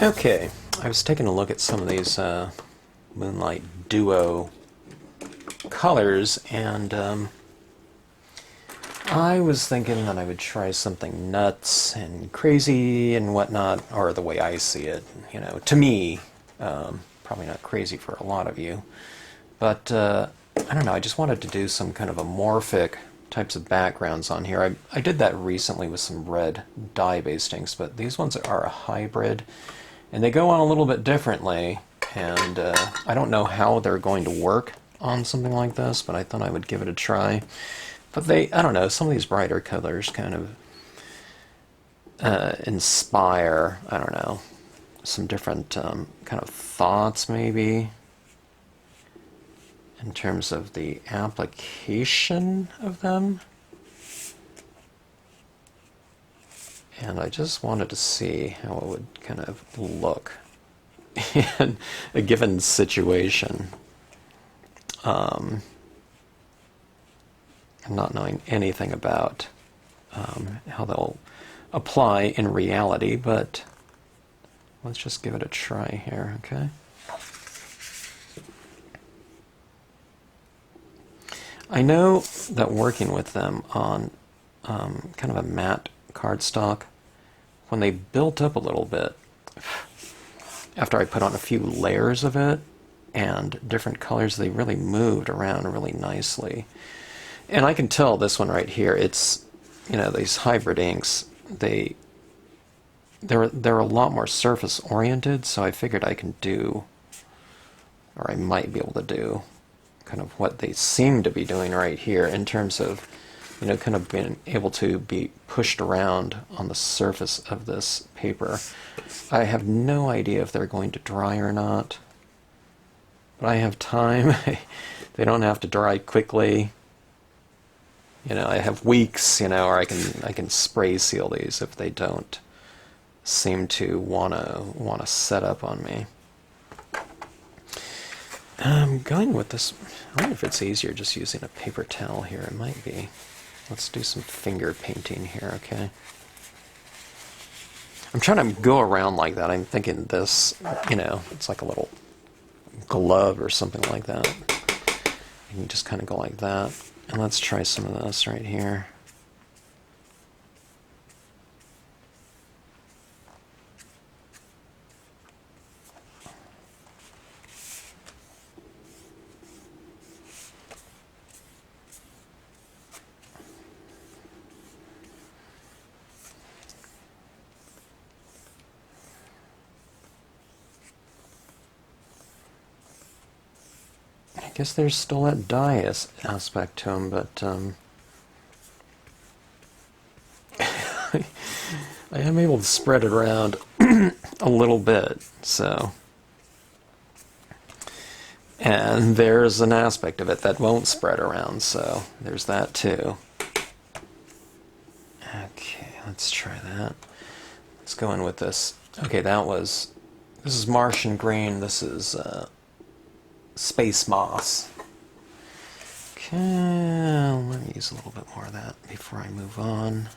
Okay, I was taking a look at some of these Moonlight Duo colors, and I was thinking that I would try something nuts and crazy and whatnot, or the way I see it, you know, to me, probably not crazy for a lot of you, but I don't know, I just wanted to do some kind of amorphic types of backgrounds on here. I did that recently with some red dye-based inks, but these ones are a hybrid, and they go on a little bit differently, and I don't know how they're going to work on something like this, but I thought I would give it a try. But I don't know, some of these brighter colors kind of inspire, I don't know, some different kind of thoughts maybe in terms of the application of them. And I just wanted to see how it would kind of look in a given situation. Not knowing anything about how they'll apply in reality, but let's just give it a try here, okay? I know that working with them on kind of a matte cardstock, when they built up a little bit, after I put on a few layers of it and different colors, they really moved around really nicely. And I can tell this one right here, it's, you know, these hybrid inks, they're a lot more surface oriented, so I figured I can do, or I might be able to do, kind of what they seem to be doing right here in terms of, you know, kind of being able to be pushed around on the surface of this paper. I have no idea if they're going to dry or not, but I have time. They don't have to dry quickly. You know, I have weeks, you know, or I can spray seal these if they don't seem to wanna set up on me. I'm going with this. I wonder if it's easier just using a paper towel here. It might be. Let's do some finger painting here, okay? I'm trying to go around like that. I'm thinking this, you know, it's like a little glove or something like that. You can just kind of go like that. And let's try some of this right here. I guess there's still that dye aspect to them, but I am able to spread it around a little bit, so. And there's an aspect of it that won't spread around, so there's that too. Okay, let's try that. Let's go in with this. Okay, this is Martian green, this is space moss. Okay, let me use a little bit more of that before I move on.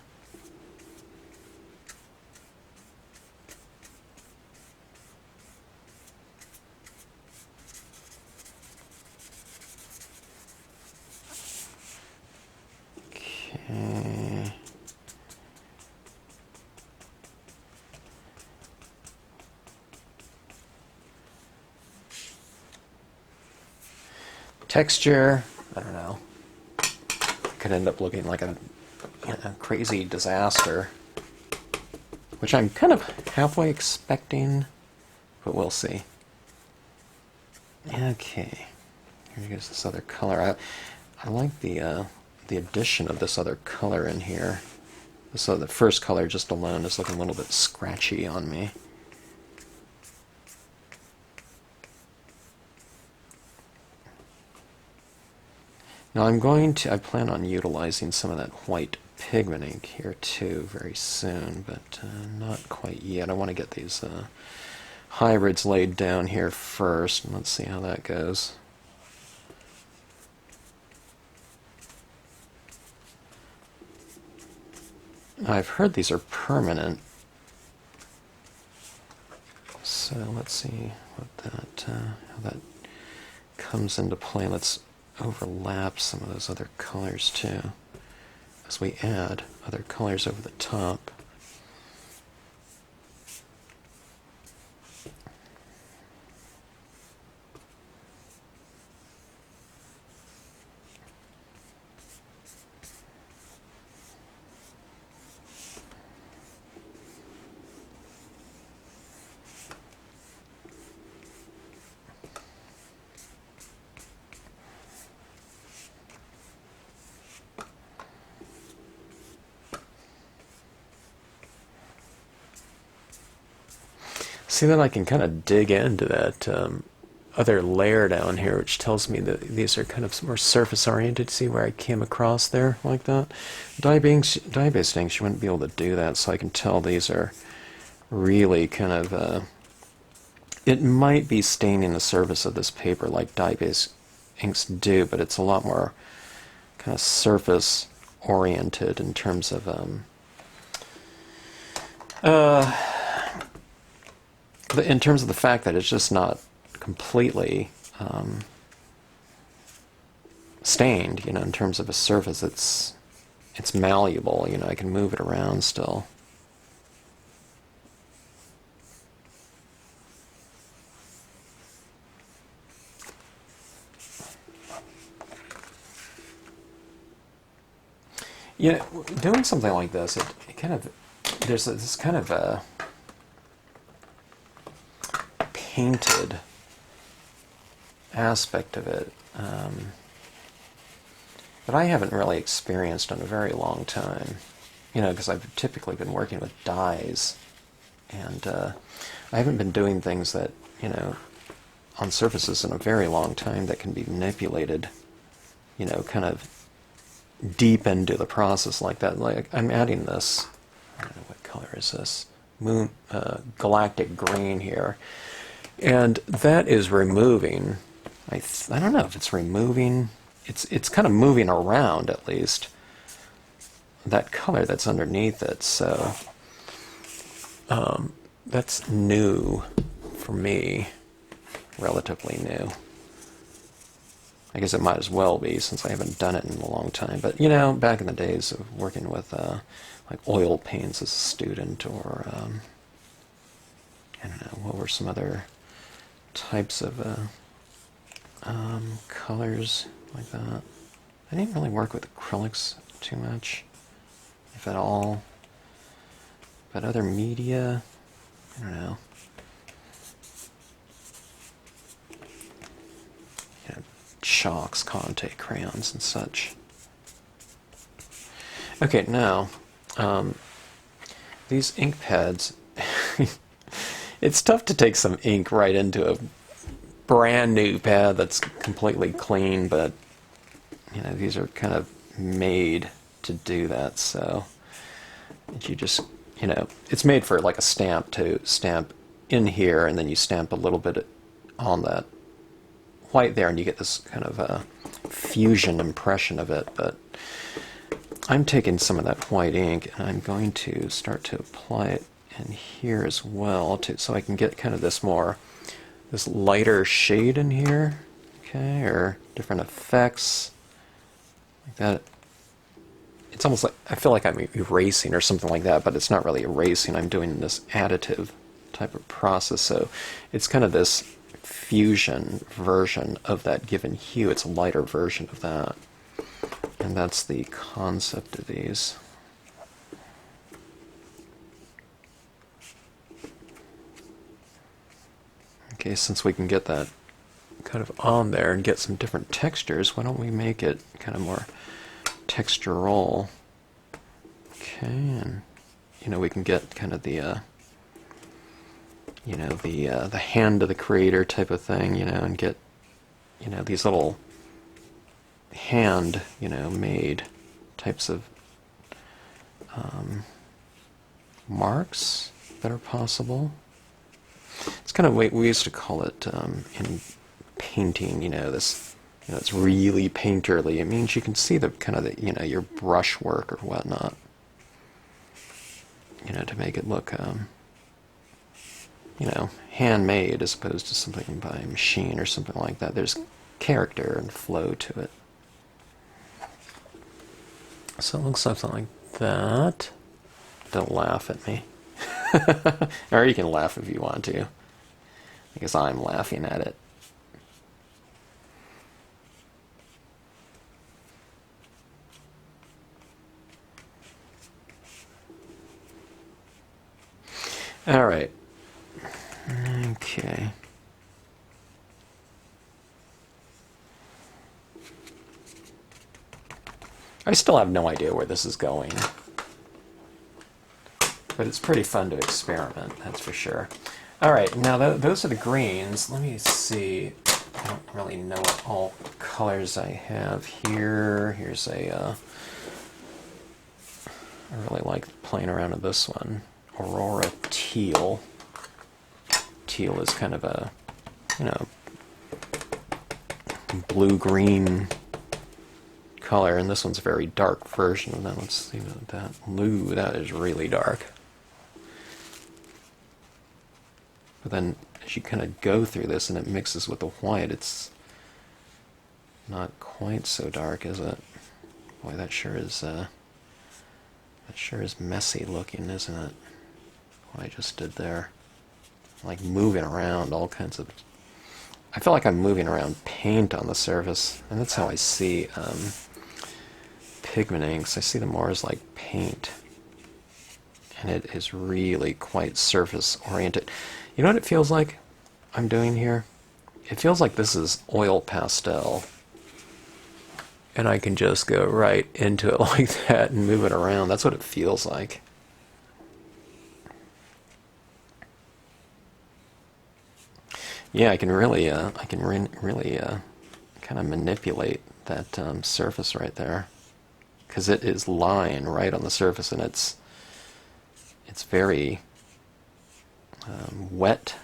Okay. Texture, I don't know. Could end up looking like a crazy disaster, which I'm kind of halfway expecting, but we'll see. Okay, here goes this other color. I like the addition of this other color in here. So the first color just alone is looking a little bit scratchy on me. Now I plan on utilizing some of that white pigment ink here too very soon, but not quite yet. I want to get these hybrids laid down here first, and let's see how that goes. I've heard these are permanent, let's see what that how that comes into play. Let's overlap some of those other colors too, as we add other colors over the top. See, then I can kind of dig into that other layer down here, which tells me that these are kind of more surface-oriented. See where I came across there like that? Dye-based inks, you wouldn't be able to do that, so I can tell these are really kind of... it might be staining the surface of this paper like dye-based inks do, but it's a lot more kind of surface-oriented in terms of... in terms of the fact that it's just not completely stained, in terms of a surface, it's malleable, I can move it around still. Doing something like this, it kind of, there's this kind of a painted aspect of it that I haven't really experienced in a very long time, because I've typically been working with dyes, and I haven't been doing things that, on surfaces in a very long time that can be manipulated, kind of deep into the process like that. Like, I'm adding this, I don't know, what color is this? Galactic green here. And that is removing, I don't know if it's removing, it's kind of moving around at least, that color that's underneath it. So that's new for me, relatively new. I guess it might as well be, since I haven't done it in a long time. But, back in the days of working with like oil paints as a student, or I don't know, what were some other types of colors like that. I didn't really work with acrylics too much, if at all. But other media, I don't know. Chalks, Conte crayons, and such. Okay, now, these ink pads, it's tough to take some ink right into a brand new pad that's completely clean, but, these are kind of made to do that, so you just, it's made for like a stamp to stamp in here, and then you stamp a little bit on that white there, and you get this kind of a fusion impression of it. But I'm taking some of that white ink, and I'm going to start to apply it in here as well, so I can get kind of this lighter shade in here, okay, or different effects like that. It's almost like, I feel like I'm erasing or something like that, but it's not really erasing. I'm doing this additive type of process, so it's kind of this fusion version of that given hue. It's a lighter version of that, and that's the concept of these. Okay, since we can get that kind of on there and get some different textures, why don't we make it kind of more textural? Okay, and we can get kind of the the hand of the creator type of thing, and get, these little hand, made types of marks that are possible. It's kind of what we used to call it in painting, this, it's really painterly. It means you can see the kind of the, your brush work or whatnot, to make it look you know, handmade as opposed to something by a machine or something like that. There's character and flow to it. So it looks something like that. Don't laugh at me. Or you can laugh if you want to, because I'm laughing at it. All right. Okay. I still have no idea where this is going. But it's pretty fun to experiment, that's for sure. All right, now those are the greens. Let me see. I don't really know what all colors I have here. Here's a... I really like playing around with this one. Aurora Teal. Teal is kind of a, you know, blue-green color, and this one's a very dark version of that. Let's see about that. Ooh, that is really dark. But then as you kind of go through this and it mixes with the white, it's not quite so dark, is it? Boy, that sure is messy looking, isn't it? What I just did there. Like moving around all kinds of... I feel like I'm moving around paint on the surface, and that's how I see pigment inks. I see them more as like paint. And it is really quite surface oriented. You know what it feels like I'm doing here? It feels like this is oil pastel. And I can just go right into it like that and move it around. That's what it feels like. Yeah, I can really kind of manipulate that surface right there, because it is lying right on the surface, and it's very wet.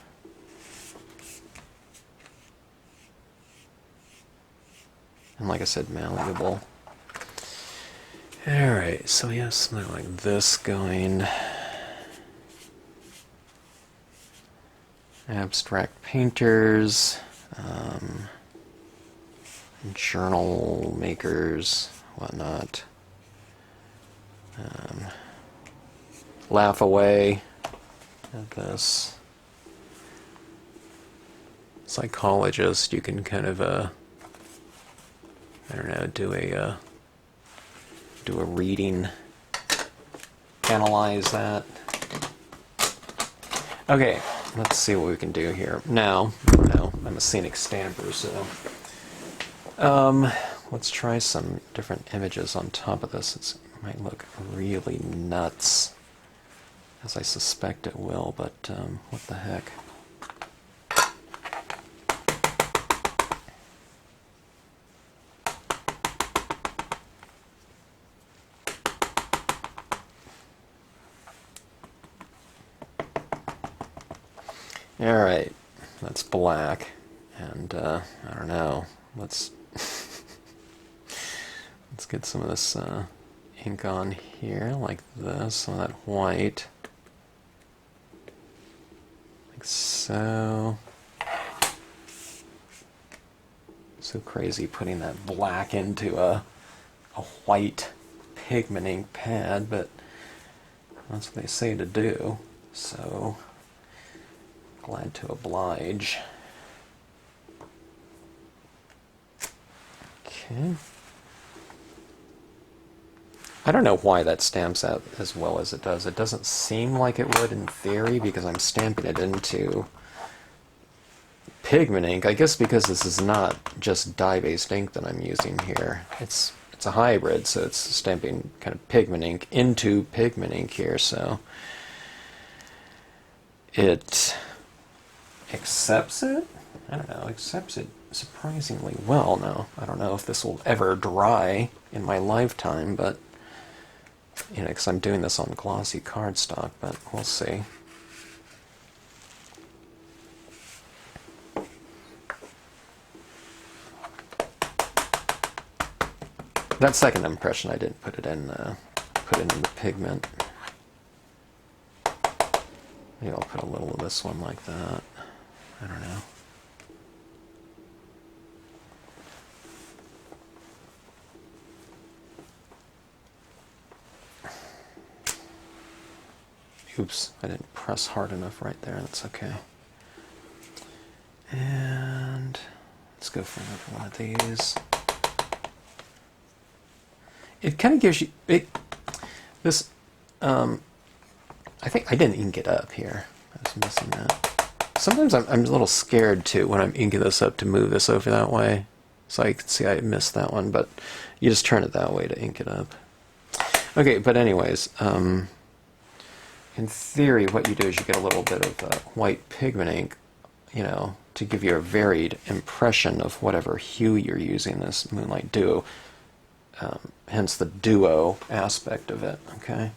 And like I said, malleable. Alright, so we have something like this going. Abstract painters, journal makers, whatnot. Laugh away at this. Psychologist, you can kind of I don't know, do a reading, analyze that. Okay, let's see what we can do here. Now, I'm a scenic stamper, so let's try some different images on top of this. It might look really nuts, as I suspect it will, but what the heck. Alright, that's black, and I don't know, let's get some of this ink on here, like this, some of that white, like so. So crazy putting that black into a white pigment ink pad, but that's what they say to do, so glad to oblige. Okay. I don't know why that stamps out as well as it does. It doesn't seem like it would in theory because I'm stamping it into pigment ink. I guess because this is not just dye-based ink that I'm using here. It's a hybrid, so it's stamping kind of pigment ink into pigment ink here, so it accepts it? I don't know, accepts it surprisingly well. Now, I don't know if this will ever dry in my lifetime, but, you know, because I'm doing this on glossy cardstock, but we'll see. That second impression, I didn't put it in the pigment. Maybe I'll put a little of this one like that. I don't know. Oops, I didn't press hard enough right there. That's okay. And let's go for another one of these. It kind of gives you this. I think I didn't ink it up here. I was missing that. Sometimes I'm a little scared too when I'm inking this up to move this over that way. So I can see I missed that one, but you just turn it that way to ink it up. Okay, but anyways, in theory, what you do is you get a little bit of white pigment ink, you know, to give you a varied impression of whatever hue you're using, this Moonlight Duo, hence the duo aspect of it, okay?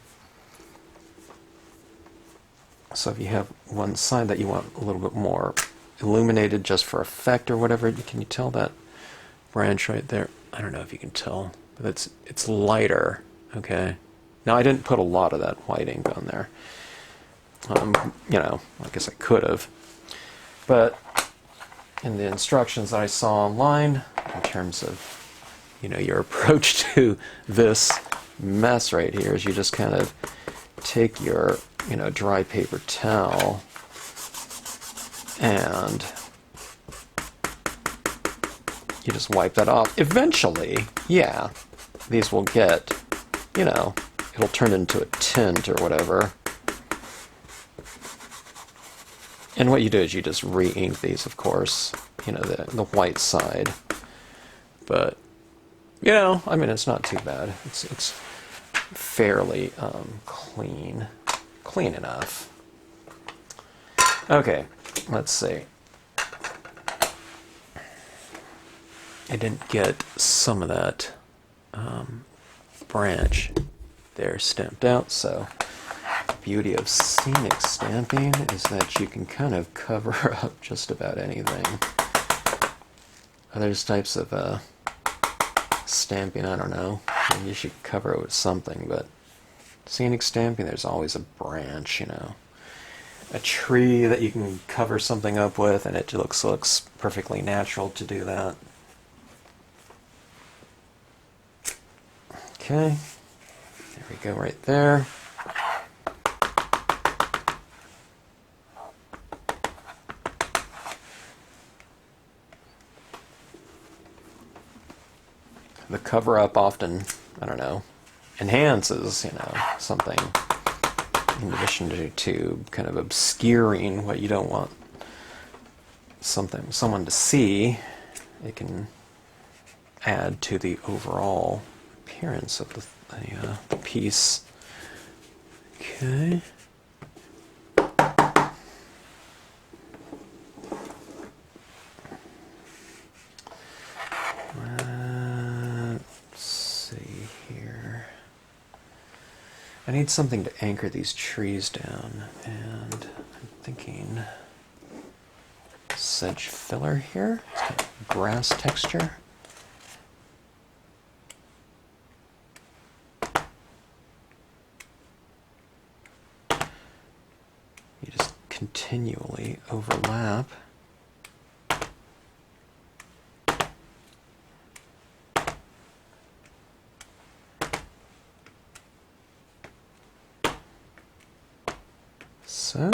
So if you have one side that you want a little bit more illuminated just for effect or whatever, can you tell that branch right there? I don't know if you can tell, but it's lighter, okay? Now I didn't put a lot of that white ink on there. You know, I guess I could have. But in the instructions that I saw online, in terms of, you know, your approach to this mess right here, is you just kind of take your, you know, dry paper towel and you just wipe that off. Eventually, yeah, these will get, you know, it'll turn into a tint or whatever. And what you do is you just re-ink these, of course, you know, the white side. But, you know, I mean, it's not too bad. It's fairly clean enough. Okay, let's see. I didn't get some of that branch there stamped out, so the beauty of scenic stamping is that you can kind of cover up just about anything. There's types of stamping, I don't know, maybe you should cover it with something, but scenic stamping, there's always a branch, you know, a tree that you can cover something up with, and it looks perfectly natural to do that. Okay, there we go right there. The cover-up often, I don't know, enhances, you know, something in addition to kind of obscuring what you don't want someone to see. It can add to the overall appearance of the piece. Okay. I need something to anchor these trees down, and I'm thinking sedge filler here. It's got grass texture. You just continually overlap. So,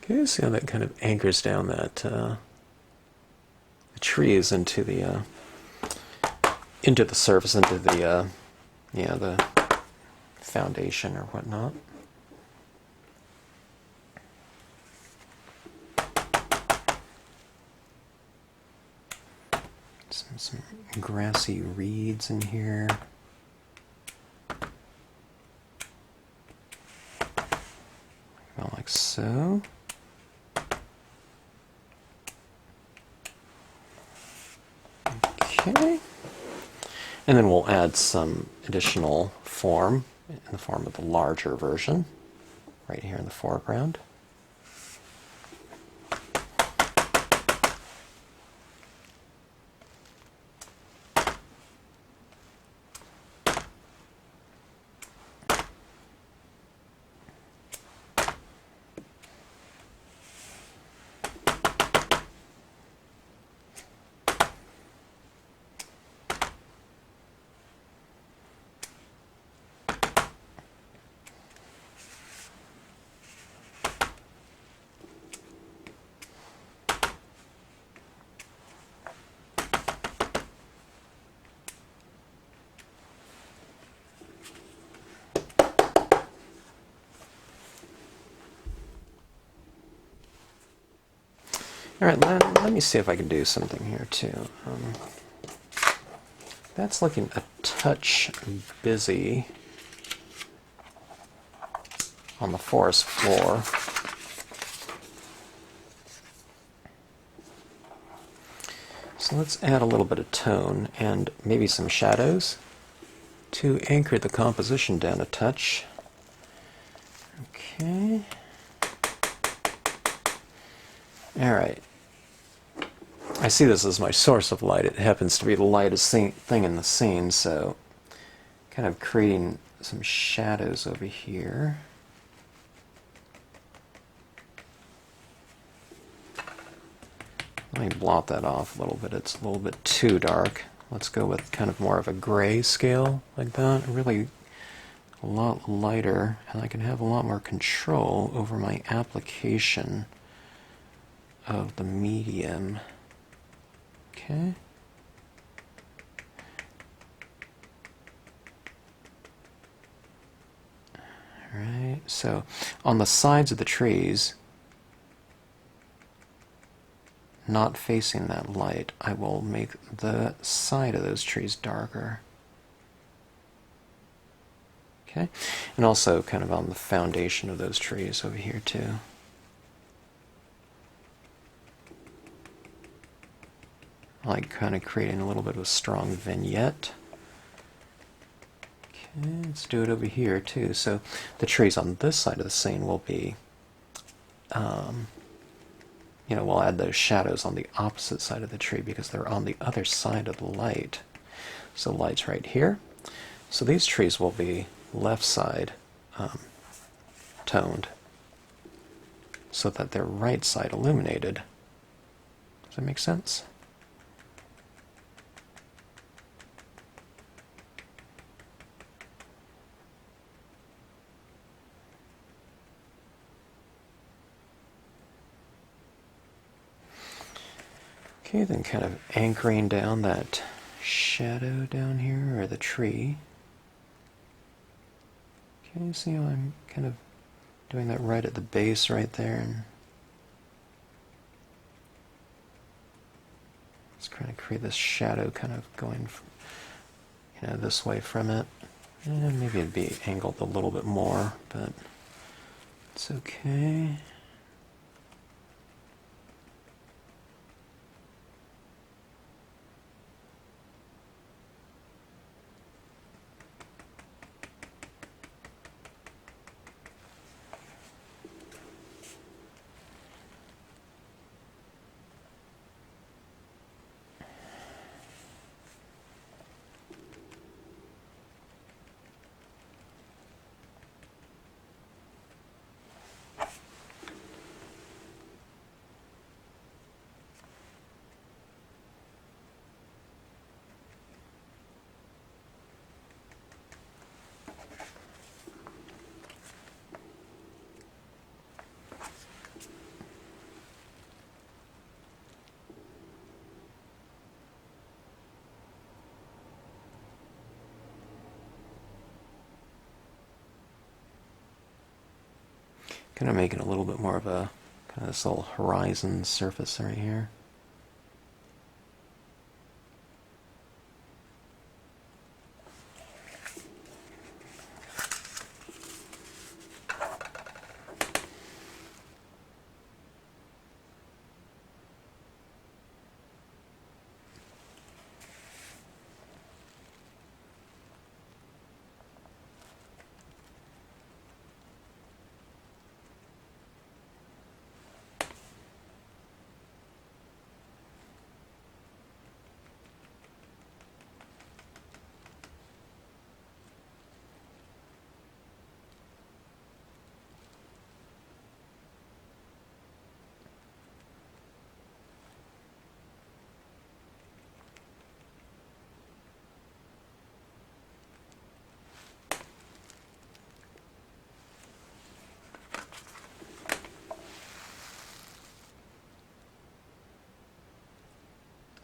okay, see how that kind of anchors down that the trees into the surface, into the yeah, the foundation or whatnot. Some grassy reeds in here. About like so. Okay. And then we'll add some additional form in the form of the larger version. right here in the foreground. All right, let me see if I can do something here too. That's looking a touch busy on the forest floor. So let's add a little bit of tone and maybe some shadows to anchor the composition down a touch. Okay. All right. I see this as my source of light. It happens to be the lightest thing in the scene, so kind of creating some shadows over here. Let me blot that off a little bit. It's a little bit too dark. Let's go with kind of more of a gray scale like that. Really a lot lighter, and I can have a lot more control over my application of the medium. Okay. All right, so on the sides of the trees, not facing that light, I will make the side of those trees darker. Okay, and also kind of on the foundation of those trees over here too. I like kind of creating a little bit of a strong vignette. Okay, let's do it over here too. So the trees on this side of the scene will be, we'll add those shadows on the opposite side of the tree because they're on the other side of the light. So light's right here. So these trees will be left side toned so that they're right side illuminated. Does that make sense? Okay, then kind of anchoring down that shadow down here, or the tree. Okay, see how I'm kind of doing that right at the base right there, and let's kind of create this shadow kind of going this way from it. And maybe it'd be angled a little bit more, but it's okay. Kind of making a little bit more of a kind of this little horizon surface right here.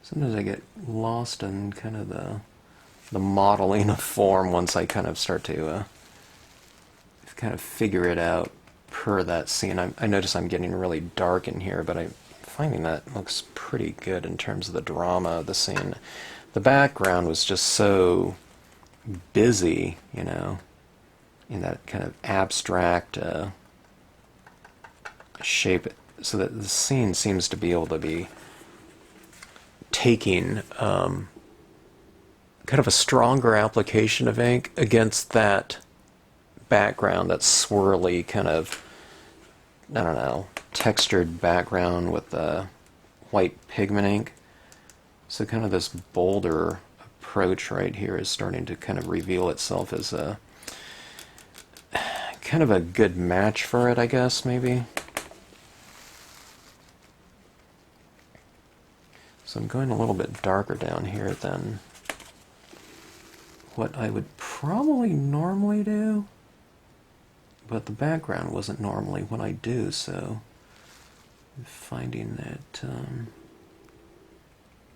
sometimes I get lost in kind of the modeling of form once I kind of start to kind of figure it out per that scene. I notice I'm getting really dark in here, but I'm finding that looks pretty good in terms of the drama of the scene. The background was just so busy, you know, in that kind of abstract shape, so that the scene seems to be able to be taking kind of a stronger application of ink against that background, that swirly kind of, I don't know, textured background with the white pigment ink. So kind of this bolder approach right here is starting to kind of reveal itself as a kind of a good match for it, I guess, maybe. So I'm going a little bit darker down here than what I would probably normally do, but the background wasn't normally what I do, so I'm finding that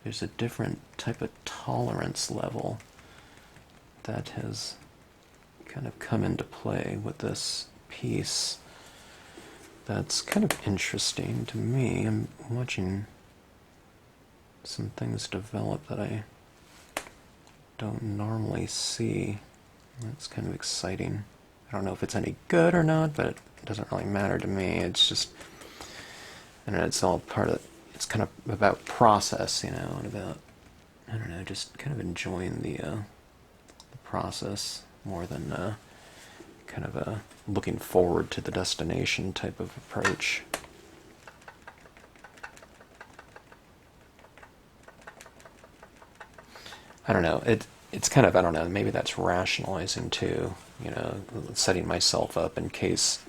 there's a different type of tolerance level that has kind of come into play with this piece. That's kind of interesting to me. I'm watching some things develop that I don't normally see. That's kind of exciting. I don't know if it's any good or not, but it doesn't really matter to me. It's just, I don't know, it's all part of, it's kind of about process, you know, and about, I don't know, just kind of enjoying the process more than kind of a looking forward to the destination type of approach. I don't know, it's kind of, I don't know, maybe that's rationalizing too, you know, setting myself up in case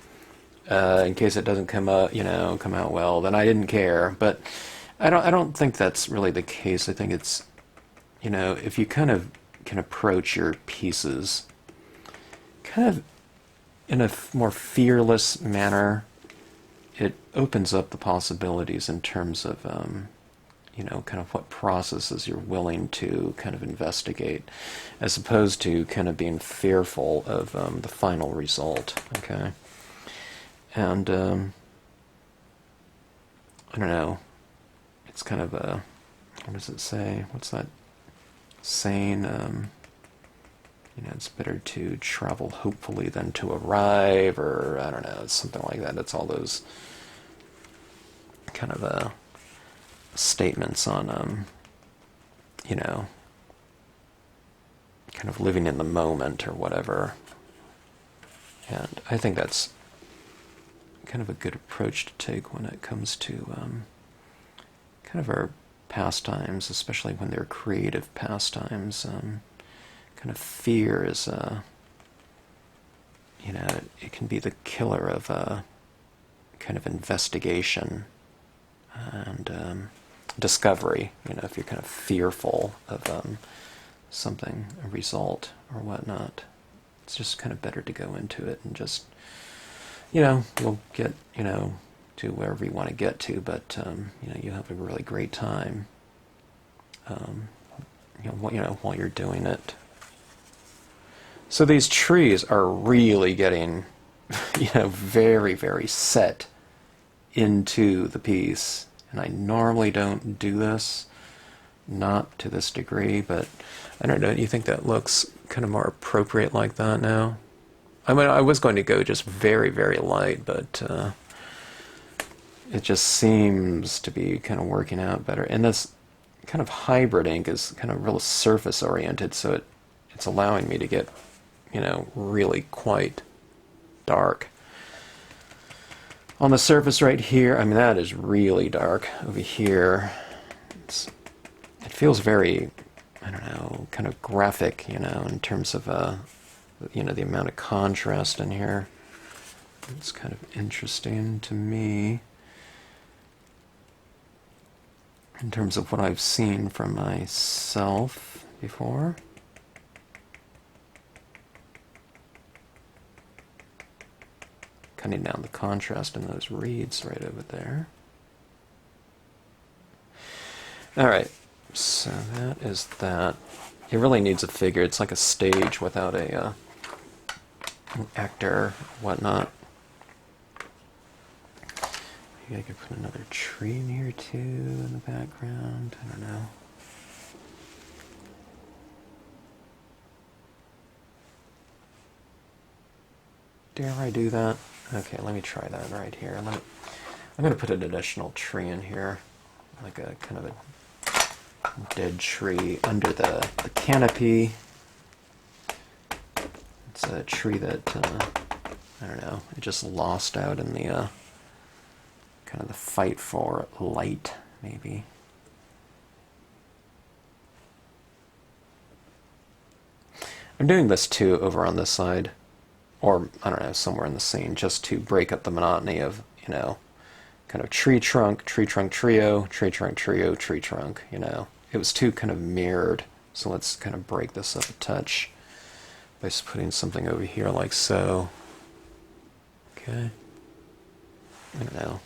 it doesn't come out, you know, come out well, then I didn't care. But I don't think that's really the case. I think it's, you know, if you kind of can approach your pieces kind of in a more fearless manner, it opens up the possibilities in terms of you know, kind of what processes you're willing to kind of investigate, as opposed to kind of being fearful of the final result, okay? And, I don't know, it's kind of a, what does it say? What's that saying? You know, it's better to travel hopefully than to arrive, or I don't know, it's something like that. It's all those kind of statements on, you know, kind of living in the moment or whatever. And I think that's kind of a good approach to take when it comes to kind of our pastimes, especially when they're creative pastimes. Kind of fear is, you know, it can be the killer of kind of investigation and discovery, you know, if you're kind of fearful of something, a result or whatnot. It's just kind of better to go into it and just, you know, you'll get, you know, to wherever you want to get to, but, you know, you have a really great time, you know, while you're doing it. So these trees are really getting, you know, very, very set into the piece. And I normally don't do this, not to this degree, but I don't know, do you think that looks kind of more appropriate like that now? I mean, I was going to go just very, very light, but it just seems to be kind of working out better. And this kind of hybrid ink is kind of real surface oriented, so it's allowing me to get, you know, really quite dark. On the surface right here, I mean, that is really dark. Over here, it feels very, I don't know, kind of graphic, you know, in terms of, you know, the amount of contrast in here. It's kind of interesting to me in terms of what I've seen from myself before. Cutting down the contrast in those reeds right over there. All right, So that is that. It really needs a figure. It's like a stage without an actor, whatnot. Maybe I could put another tree in here too in the background. I don't know. Dare I do that? Okay, let me try that right here. I'm going to put an additional tree in here, like a kind of a dead tree under the canopy. It's a tree that, I don't know, it just lost out in the kind of the fight for light, maybe. I'm doing this too over on this side, or I don't know, somewhere in the scene, just to break up the monotony of, you know, kind of tree trunk, trio, tree trunk, trio, tree trunk, you know. It was too kind of mirrored, so let's kind of break this up a touch by just putting something over here like so. Okay. I don't know.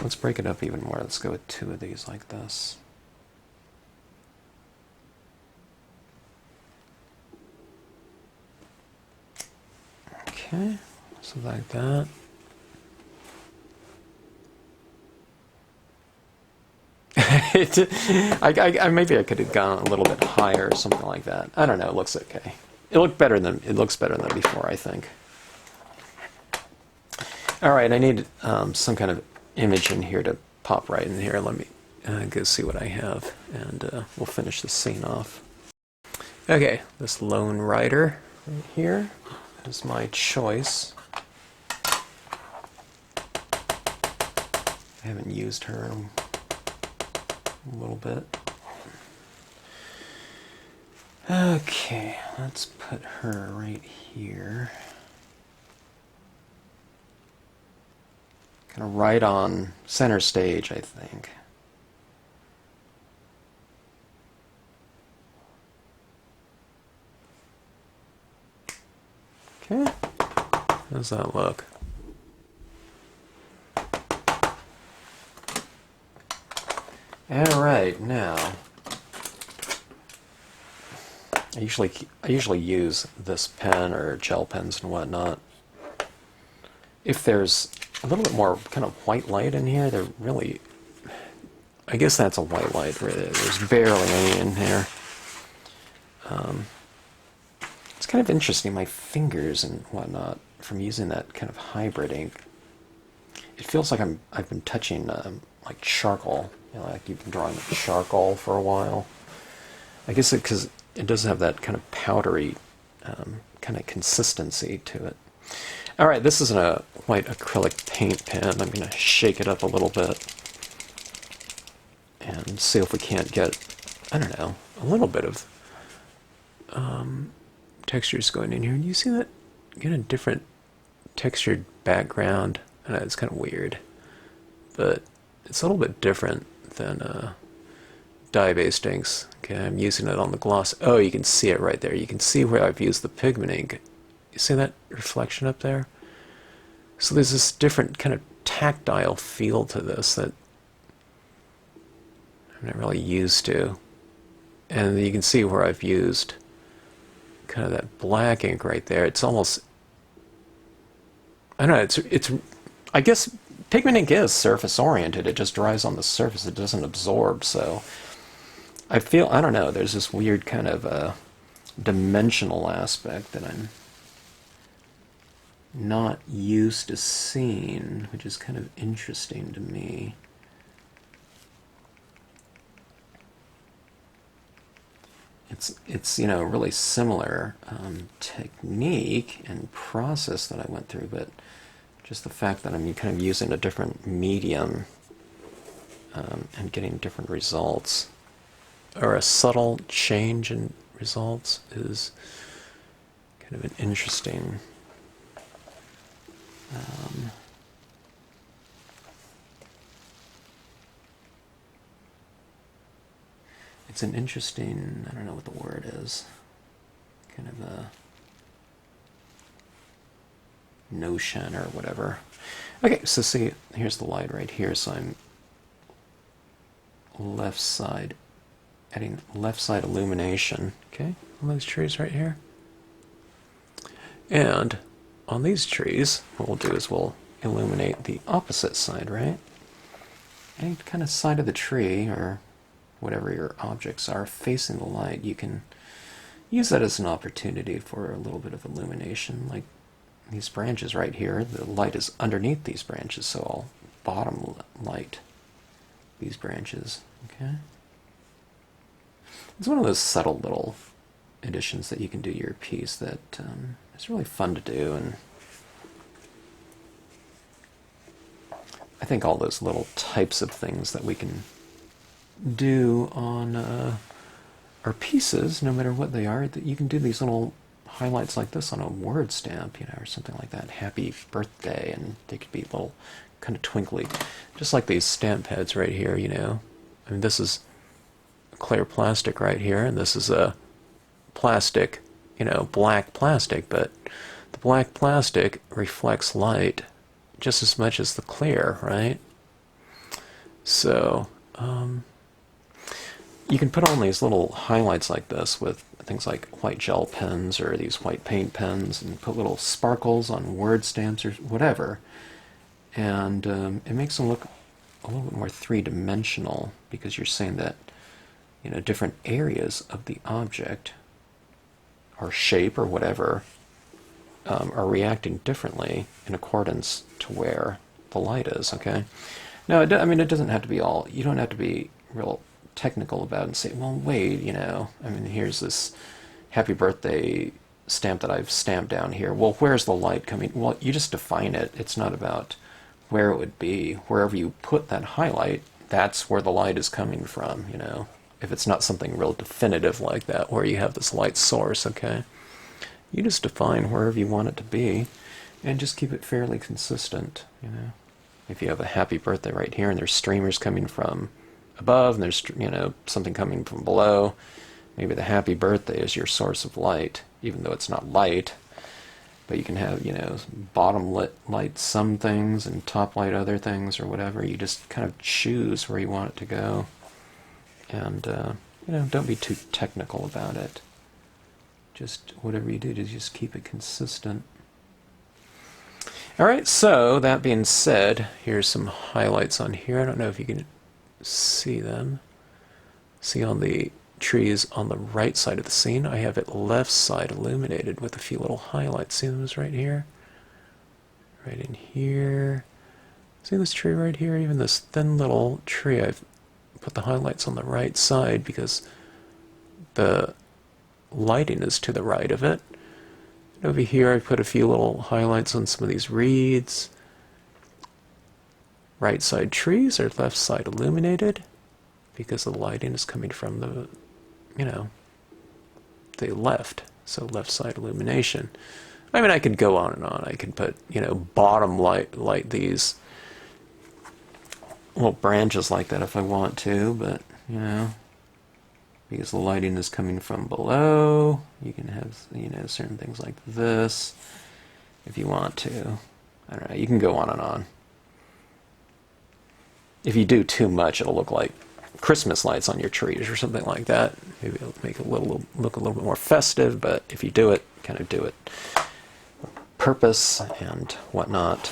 Let's break it up even more. Let's go with 2 of these like this. Okay, so like that. Maybe I could have gone a little bit higher or something like that. I don't know. It looks okay. It looks better than before, I think. All right, I need some kind of image in here to pop right in here. Let me go see what I have, and we'll finish the scene off. Okay, this Lone Rider right here is my choice. I haven't used her in a little bit. Okay, let's put her right here. Kind of right on center stage, I think. Okay, how does that look? All right, now I usually use this pen or gel pens and whatnot. If there's a little bit more kind of white light in here, they're really, I guess that's a white light, really. There's barely any in here. It's kind of interesting, my fingers and whatnot, from using that kind of hybrid ink. It feels like I've been touching like charcoal, you know, like you've been drawing with charcoal for a while. I guess because it does have that kind of powdery kind of consistency to it. All right, this is a white acrylic paint pen. I'm going to shake it up a little bit and see if we can't get, I don't know, a little bit of textures going in here. And you see that? Get a different textured background. I know, it's kind of weird, but it's a little bit different than dye-based inks. Okay, I'm using it on the gloss. Oh, you can see it right there. You can see where I've used the pigment ink. You see that reflection up there? So there's this different kind of tactile feel to this that I'm not really used to. And you can see where I've used kind of that black ink right there. It's almost, I don't know, it's I guess pigment ink is surface oriented. It just dries on the surface. It doesn't absorb. So I feel, I don't know, there's this weird kind of dimensional aspect that I'm not used to seeing, which is kind of interesting to me. It's you know, really similar technique and process that I went through, but just the fact that I'm kind of using a different medium and getting different results, or a subtle change in results, is kind of an interesting it's an interesting, I don't know what the word is, kind of a notion or whatever. Okay, so see, here's the light right here, so I'm left side adding left side illumination, okay, on those trees right here. And on these trees, what we'll do is we'll illuminate the opposite side, right? Any kind of side of the tree, or whatever your objects are facing the light, you can use that as an opportunity for a little bit of illumination. Like these branches right here, the light is underneath these branches, so I'll bottom light these branches, okay? It's one of those subtle little additions that you can do to your piece that is really fun to do, and I think all those little types of things that we can do on our pieces, no matter what they are, that you can do these little highlights like this on a word stamp, you know, or something like that. Happy birthday, and they could be little kind of twinkly, just like these stamp heads right here, you know. I mean, this is clear plastic right here, and this is a plastic, you know, black plastic, but the black plastic reflects light just as much as the clear, right? So you can put on these little highlights like this with things like white gel pens or these white paint pens, and put little sparkles on word stamps or whatever, and it makes them look a little bit more three-dimensional, because you're saying that, you know, different areas of the object or shape or whatever are reacting differently in accordance to where the light is, okay? Now, I mean, it doesn't have to be all, you don't have to be real technical about it and say, well, wait, you know, I mean, here's this happy birthday stamp that I've stamped down here. Well, where's the light coming? Well, you just define it. It's not about where it would be. Wherever you put that highlight, that's where the light is coming from, you know, if it's not something real definitive like that, where you have this light source, okay? You just define wherever you want it to be, and just keep it fairly consistent, you know. If you have a happy birthday right here, and there's streamers coming from above, and there's, you know, something coming from below, maybe the happy birthday is your source of light, even though it's not light. But you can have, you know, bottom light some things and top light other things, or whatever. You just kind of choose where you want it to go, and you know, don't be too technical about it. Just whatever you do, to just keep it consistent. All right, so that being said, here's some highlights on here. I don't know if you can see them. See on the trees on the right side of the scene, I have it left side illuminated with a few little highlights. See those right here? Right in here. See this tree right here? Even this thin little tree, I've put the highlights on the right side because the lighting is to the right of it. And over here I put a few little highlights on some of these reeds. Right side trees are left side illuminated because the lighting is coming from the, you know, the left, so left side illumination. I mean, I could go on and on. I could put, you know, bottom light these little branches like that if I want to, but, you know, because the lighting is coming from below, you can have, you know, certain things like this if you want to. I don't know, you can go on and on. If you do too much, it'll look like Christmas lights on your trees or something like that. Maybe it'll make it look a little bit more festive, but if you do it, kind of do it with purpose and whatnot.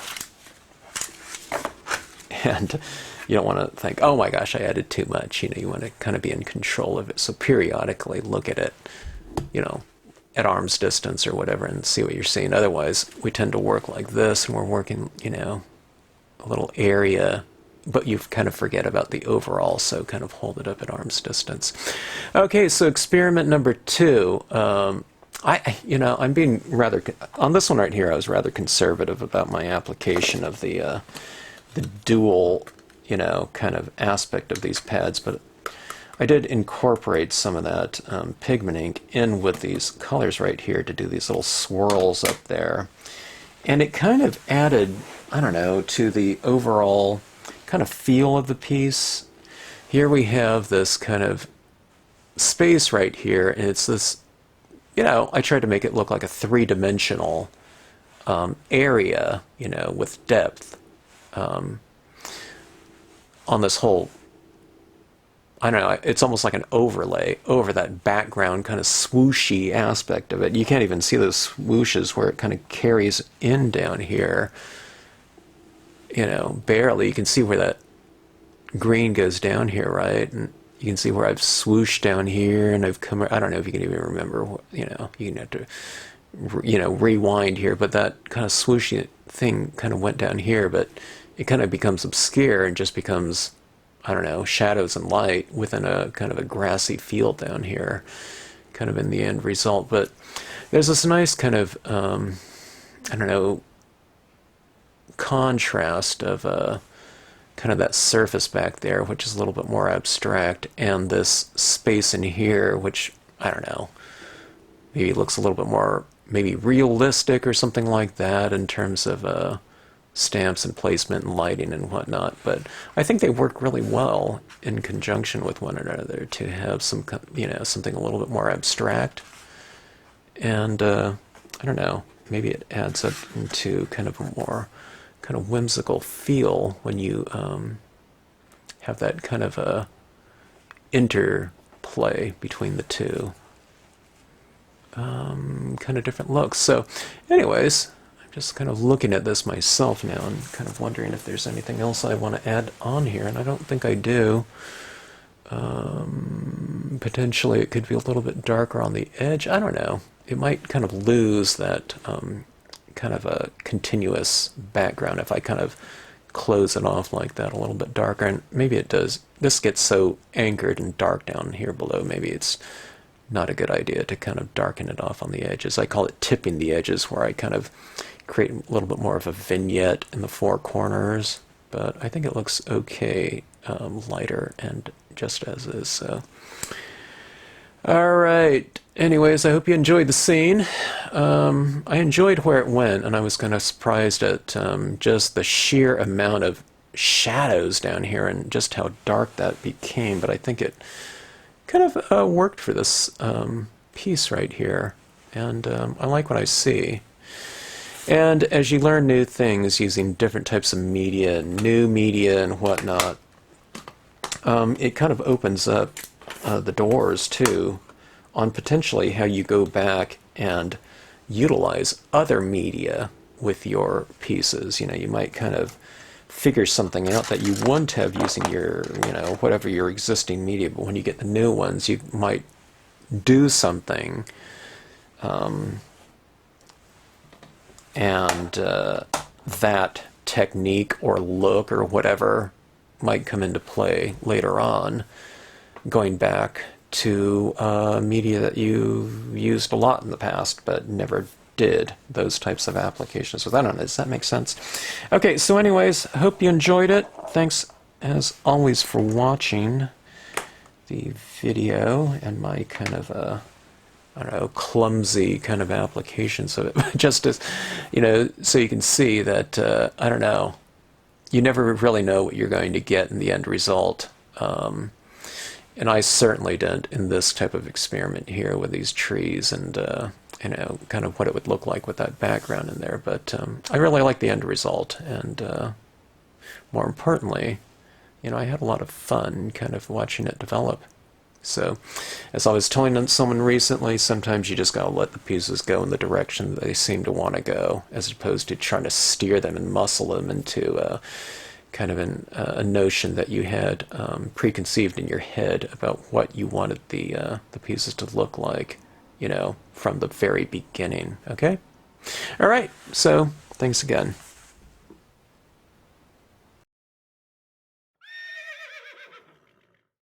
And you don't want to think, oh my gosh, I added too much. You know, you want to kind of be in control of it. So periodically look at it, you know, at arm's distance or whatever, and see what you're seeing. Otherwise, we tend to work like this, and we're working, you know, a little area, but you kind of forget about the overall, so kind of hold it up at arm's distance. Okay, so experiment number 2. I'm being rather, on this one right here, I was rather conservative about my application of the dual, you know, kind of aspect of these pads, but I did incorporate some of that pigment ink in with these colors right here to do these little swirls up there. And it kind of added, I don't know, to the overall kind of feel of the piece. Here we have this kind of space right here, and it's this, you know, I tried to make it look like a three-dimensional area, you know, with depth on this whole I don't know, it's almost like an overlay over that background kind of swooshy aspect of it. You can't even see those swooshes where it kind of carries in down here. You know, barely. You can see where that green goes down here, right? And you can see where I've swooshed down here, and I've come, I don't know if you can even remember, you know, you can have to, you know, rewind here, but that kind of swooshy thing kind of went down here, but it kind of becomes obscure and just becomes, I don't know, shadows and light within a kind of a grassy field down here, kind of in the end result. But there's this nice kind of, I don't know, contrast of kind of that surface back there, which is a little bit more abstract, and this space in here, which, I don't know, maybe looks a little bit more maybe realistic or something like that in terms of stamps and placement and lighting and whatnot. But I think they work really well in conjunction with one another to have some, you know, something a little bit more abstract. And I don't know, maybe it adds up into kind of a more kind of whimsical feel when you have that kind of a interplay between the two. Kind of different looks. So anyways, I'm just kind of looking at this myself now and kind of wondering if there's anything else I want to add on here, and I don't think I do. Potentially it could be a little bit darker on the edge. I don't know. It might kind of lose that kind of a continuous background if I kind of close it off like that a little bit darker, and maybe it does. This gets so anchored and dark down here below, maybe it's not a good idea to kind of darken it off on the edges. I call it tipping the edges, where I kind of create a little bit more of a vignette in the four corners, but I think it looks okay, lighter and just as is. So alright, anyways, I hope you enjoyed the scene. I enjoyed where it went, and I was kind of surprised at just the sheer amount of shadows down here and just how dark that became, but I think it kind of worked for this piece right here, and I like what I see. And as you learn new things using different types of media, new media and whatnot, it kind of opens up the doors too on potentially how you go back and utilize other media with your pieces. You know, you might kind of figure something out that you wouldn't have using your, you know, whatever your existing media, but when you get the new ones, you might do something, and that technique or look or whatever might come into play later on, going back to media that you used a lot in the past but never did those types of applications. So I don't know, does that make sense? Okay, so anyways, hope you enjoyed it. Thanks as always for watching the video and my kind of I don't know, clumsy kind of applications of it. Just as, you know, so you can see that I don't know, you never really know what you're going to get in the end result. And I certainly didn't in this type of experiment here with these trees and you know, kind of what it would look like with that background in there. But I really like the end result, and more importantly, you know, I had a lot of fun kind of watching it develop. So, as I was telling someone recently, sometimes you just gotta let the pieces go in the direction that they seem to want to go, as opposed to trying to steer them and muscle them into kind of a notion that you had preconceived in your head about what you wanted the pieces to look like, you know, from the very beginning. Okay? All right, so thanks again.